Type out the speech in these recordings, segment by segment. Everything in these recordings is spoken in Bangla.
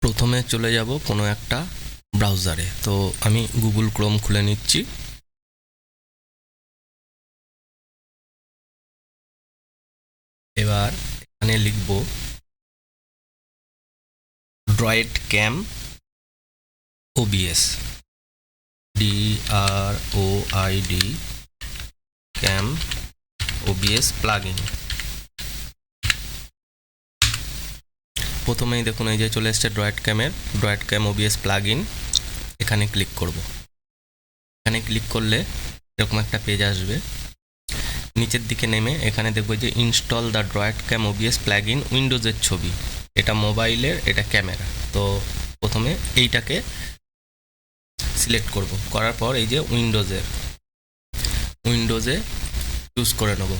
প্রথমে চলে যাব কোনো একটা ব্রাউজারে। তো আমি গুগল ক্রোম খুলে নিচ্ছি। এবার এখানে লিখব ড্রয়েড ক্যাম ওবিএস, DROID ক্যাম ওবিএস প্লাগইন। প্রথমেই দেখুন এই যে চলে এসছে ড্রয়েড ক্যাম ওবিএস প্লাগইন। এখানে ক্লিক করব। এখানে ক্লিক করলে এরকম একটা পেজ আসবে। নিচের দিকে নেমে এখানে দেখবো যে install the DroidCam OBS plugin, উইন্ডোজের ছবি, এটা মোবাইলের, এটা ক্যামেরা। তো প্রথমে এইটাকে সিলেক্ট করব, করার পর এই যে উইন্ডোজে চুজ করে নেব।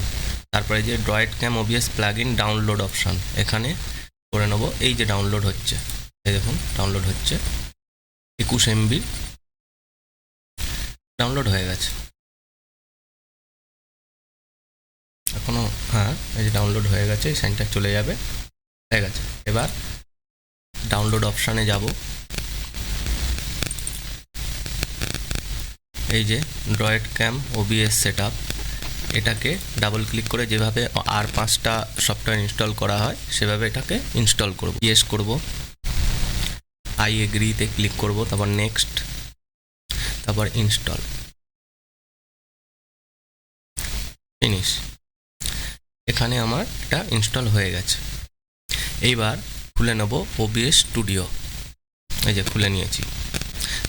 তারপরে এই যে ড্রয়েড ক্যাম ওবিএস প্লাগইন ডাউনলোড অপশান, এখানে করে নেব। এই যে ডাউনলোড হচ্ছে, এই দেখুন ডাউনলোড হচ্ছে, 21 MB ডাউনলোড হয়ে গেছে এখনো। হ্যাঁ, এই যে ডাউনলোড হয়ে গেছে, সাইনটা চলে যাবে, হয়ে গেছে। এবার ডাউনলোড অপশানে যাব। এই যে ড্রয়েড ক্যাম ওবিএস সেটআপ, এটাকে ডাবল ক্লিক করে যেভাবে আর 5টা সফটওয়্যার ইনস্টল করা হয় সেভাবে এটাকে ইনস্টল করব। ইয়েস করব, আই এগ্রিতে ক্লিক করব, তারপর নেক্সট, তারপর ইনস্টল, ফিনিশ। এখানে আমার এটা ইনস্টল হয়ে গেছে। এইবার খুলে নেব ওবিএস স্টুডিও। এই যে খুলে নিয়েছি।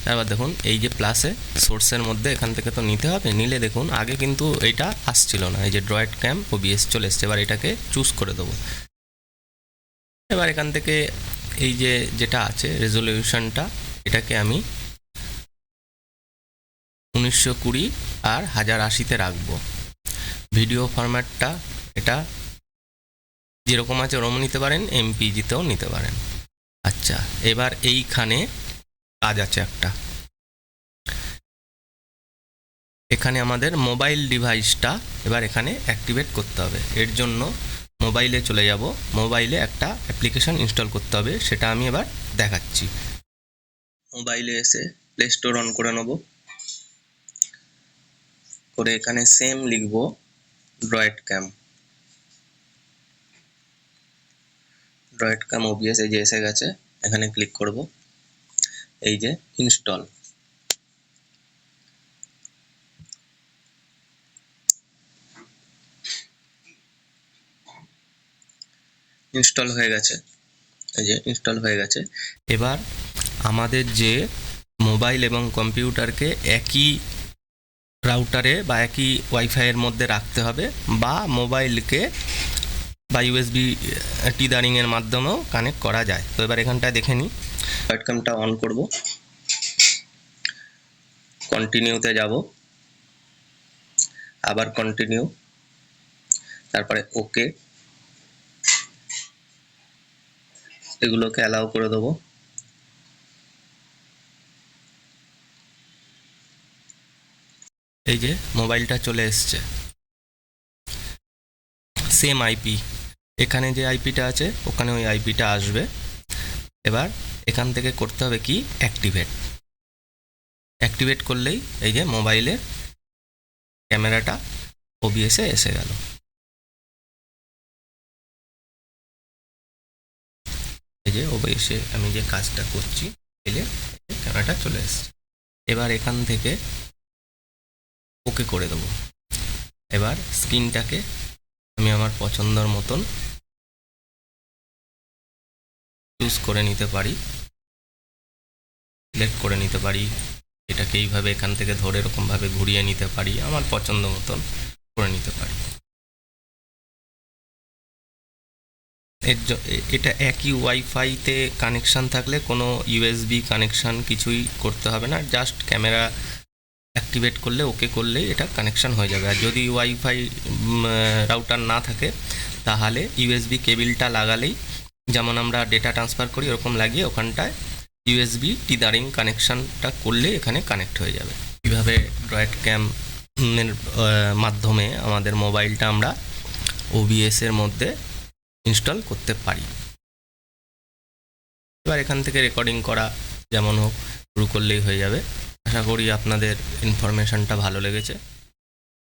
তারপর দেখুন এই যে প্লাসে সোর্সের মধ্যে এখান থেকে তো নিতে হবে, নিলে দেখুন আগে কিন্তু এটা আসছিল না, এই যে ড্রয়েড ক্যাম ওবিএস চলে এসছে। এবার এটাকে চুজ করে দেবো। এবার এখান থেকে এই যে যেটা আছে রেজলিউশনটা, এটাকে আমি 1920 আর 1080-তে রাখবো। ভিডিও ফরম্যাটটা এটা যেরকম আছে ওরকম নিতে পারেন, MPG-তেও নিতে পারেন। আচ্ছা, এবার এইখানে কাজ আছে একটা। এখানে আমাদের মোবাইল ডিভাইসটা এবার এখানে অ্যাক্টিভেট করতে হবে। এর জন্য মোবাইলে চলে যাব। মোবাইলে একটা অ্যাপ্লিকেশন ইনস্টল করতে হবে, সেটা আমি এবার দেখাচ্ছি। মোবাইলে এসে প্লে স্টোর অন করে নেব, করে এখানে সেম লিখব ড্রয়েড ক্যাম ওবিএস। এই যে এসে গেছে, এখানে ক্লিক করব। এই যে ইনস্টল, ইনস্টল হয়ে গেছে। এই যে ইনস্টল হয়ে গেছে। এবার আমাদের যে মোবাইল এবং কম্পিউটারকে একই রাউটারে বা একই ওয়াইফাইয়ের মধ্যে রাখতে হবে, বা মোবাইলকে বা USB টিদারিংয়ের মাধ্যমেও কানেক্ট করা যায়। তো এবার এখানটায় দেখে নিই। ড্রয়েড ক্যামটা অন করব, কন্টিনিউতে যাব, আবার কন্টিনিউ, তারপরে ওকে, এগুলোকে অ্যালাউ করে দেবো। এই যে মোবাইলটা চলে এসছে, সেম আইপি, এখানে যে আইপিটা আছে ওখানে ওই আইপিটা আসবে। এবার এখান থেকে করতে হবে কি, অ্যাক্টিভেট করলেই এই যে মোবাইলের ক্যামেরাটা ওবিএসে এসে গেল। এই যে ওবিএসে আমি যে কাজটা করছি, এলে ক্যামেরাটা চলে এসছে। এবার এখান থেকে ওকে করে দেবো। এবার স্ক্রিনটাকে আমি আমার পছন্দের মতন চুজ করে নিতে পারি, সিলেক্ট করে নিতে পারি। এটাকে এইভাবে এখান থেকে ধরে এরকমভাবে ঘুরিয়ে নিতে পারি, আমার পছন্দ মতন করে নিতে পারি। এটা একই ওয়াইফাইতে কানেকশান থাকলে কোনো USB কানেকশান কিছুই করতে হবে না, জাস্ট ক্যামেরা অ্যাক্টিভেট করলে, ওকে করলেই এটা কানেকশান হয়ে যাবে। আর যদি ওয়াইফাই রাউটার না থাকে তাহলে USB কেবিলটা লাগালেই, যেমন আমরা ডেটা ট্রান্সফার করি ওরকম লাগিয়ে ওখানটায় USB টিদারিং কানেকশানটা করলে এখানে কানেক্ট হয়ে যাবে। কীভাবে ড্রয়েড ক্যামের মাধ্যমে আমাদের মোবাইলটা আমরা OBS-এর মধ্যে ইনস্টল করতে পারি। এবার এখান থেকে রেকর্ডিং করা যেমন হোক শুরু করলেই হয়ে যাবে। আশা করি আপনাদের ইনফরমেশনটা ভালো লেগেছে।